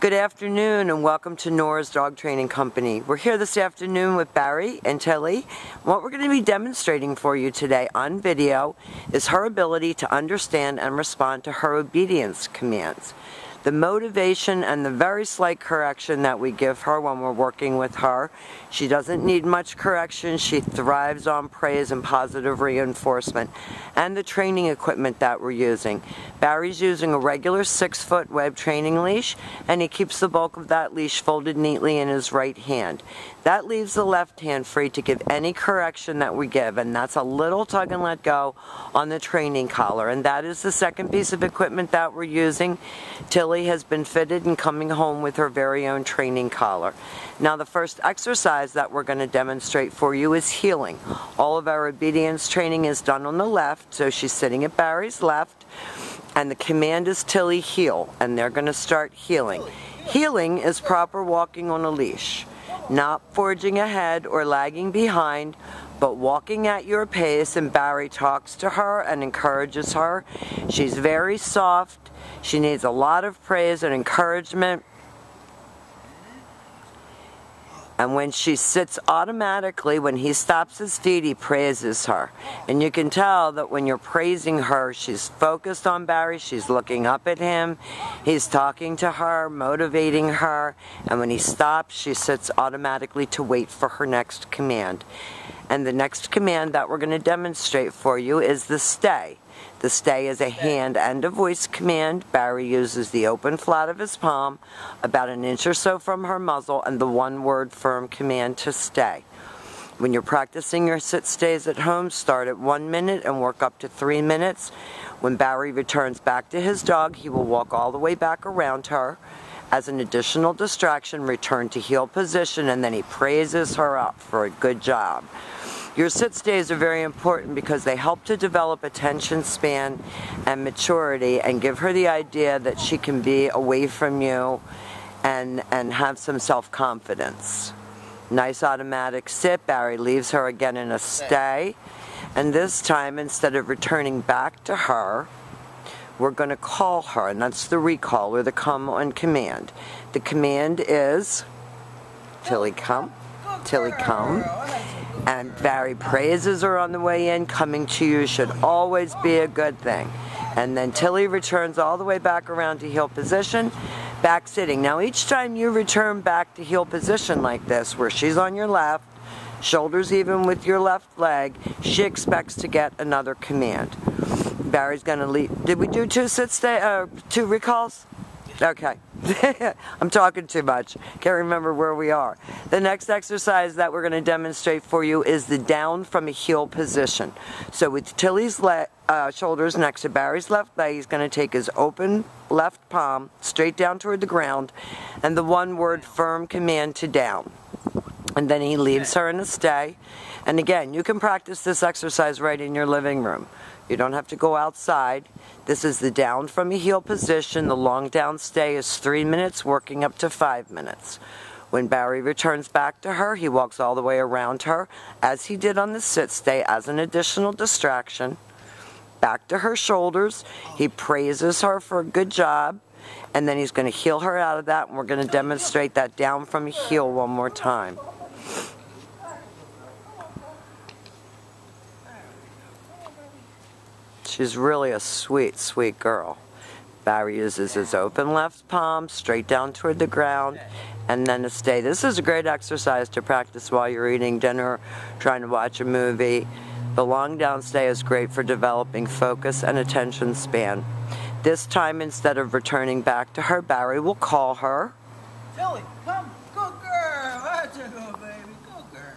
Good afternoon and welcome to Nora's Dog Training Company. We're here this afternoon with Barry and Tillie. What we're going to be demonstrating for you today on video is her ability to understand and respond to her obedience commands. The motivation and the very slight correction that we give her when we're working with her. She doesn't need much correction. She thrives on praise and positive reinforcement. And the training equipment that we're using. Barry's using a regular 6-foot web training leash, and he keeps the bulk of that leash folded neatly in his right hand. That leaves the left hand free to give any correction that we give, and that's a little tug and let go on the training collar. And that is the second piece of equipment that we're using. Tillie has been fitted and coming home with her very own training collar. Now the first exercise that we're going to demonstrate for you is heeling. All of our obedience training is done on the left, so she's sitting at Barry's left, and the command is Tillie heel, and they're going to start heeling. Heeling is proper walking on a leash, not forging ahead or lagging behind, but walking at your pace, and Barry talks to her and encourages her. She's very soft. She needs a lot of praise and encouragement. And when she sits automatically, when he stops his feet, he praises her. And you can tell that when you're praising her, she's focused on Barry, she's looking up at him, he's talking to her, motivating her, and when he stops, she sits automatically to wait for her next command. And the next command that we're going to demonstrate for you is the stay. The stay is a hand and a voice command. Barry uses the open flat of his palm, about an inch or so from her muzzle, and the one-word firm command to stay. When you're practicing your sit-stays at home, start at 1 minute and work up to 3 minutes. When Barry returns back to his dog, he will walk all the way back around her. As an additional distraction, return to heel position, and then he praises her up for a good job. Your sit stays are very important because they help to develop attention span and maturity and give her the idea that she can be away from you and have some self-confidence. Nice automatic sit. Barry leaves her again in a stay. And this time, instead of returning back to her, we're going to call her, and that's the recall or the come on command. The command is Tillie come, Tillie come. And Barry praises her on the way in. Coming to you should always be a good thing. And then Tillie returns all the way back around to heel position, back sitting. Now each time you return back to heel position like this, where she's on your left, shoulders even with your left leg, she expects to get another command. Barry's going to leave. Did we do two recalls? Okay. I'm talking too much. Can't remember where we are. The next exercise that we're going to demonstrate for you is the down from a heel position. So with Tillie's shoulders next to Barry's left leg, he's going to take his open left palm straight down toward the ground and the one-word firm command to down. And then he leaves her in a stay. And again, you can practice this exercise right in your living room. You don't have to go outside. This is the down from a heel position. The long down stay is 3 minutes, working up to 5 minutes. When Barry returns back to her, he walks all the way around her, as he did on the sit stay, as an additional distraction. Back to her shoulders. He praises her for a good job, and then he's going to heel her out of that, and we're going to demonstrate that down from a heel one more time. She's really a sweet, sweet girl. Barry uses his open left palm straight down toward the ground and then a stay. This is a great exercise to practice while you're eating dinner, trying to watch a movie. The long down stay is great for developing focus and attention span. This time, instead of returning back to her, Barry will call her. Tillie, come, good girl. That's a good baby, good girl.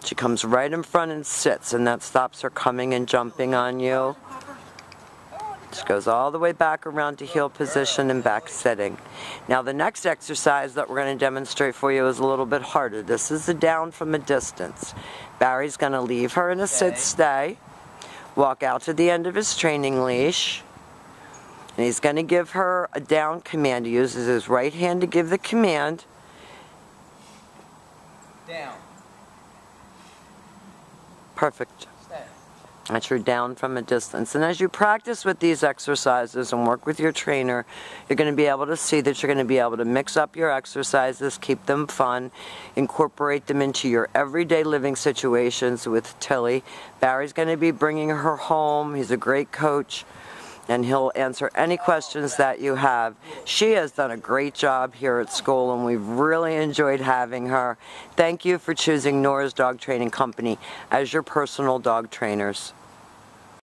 She comes right in front and sits, and that stops her coming and jumping on you. She goes all the way back around to heel position and back sitting. Now the next exercise that we're going to demonstrate for you is a little bit harder. This is the down from a distance. Barry's going to leave her in a sit stay, walk out to the end of his training leash, and he's going to give her a down command. He uses his right hand to give the command. Down. Perfect. Stay. that you're down from a distance. And as you practice with these exercises and work with your trainer, you're going to be able to see that you're going to be able to mix up your exercises, keep them fun, incorporate them into your everyday living situations with Tillie. Barry's going to be bringing her home. He's a great coach, and he'll answer any questions that you have. She has done a great job here at school, and we've really enjoyed having her. Thank you for choosing Nora's Dog Training Company as your personal dog trainers.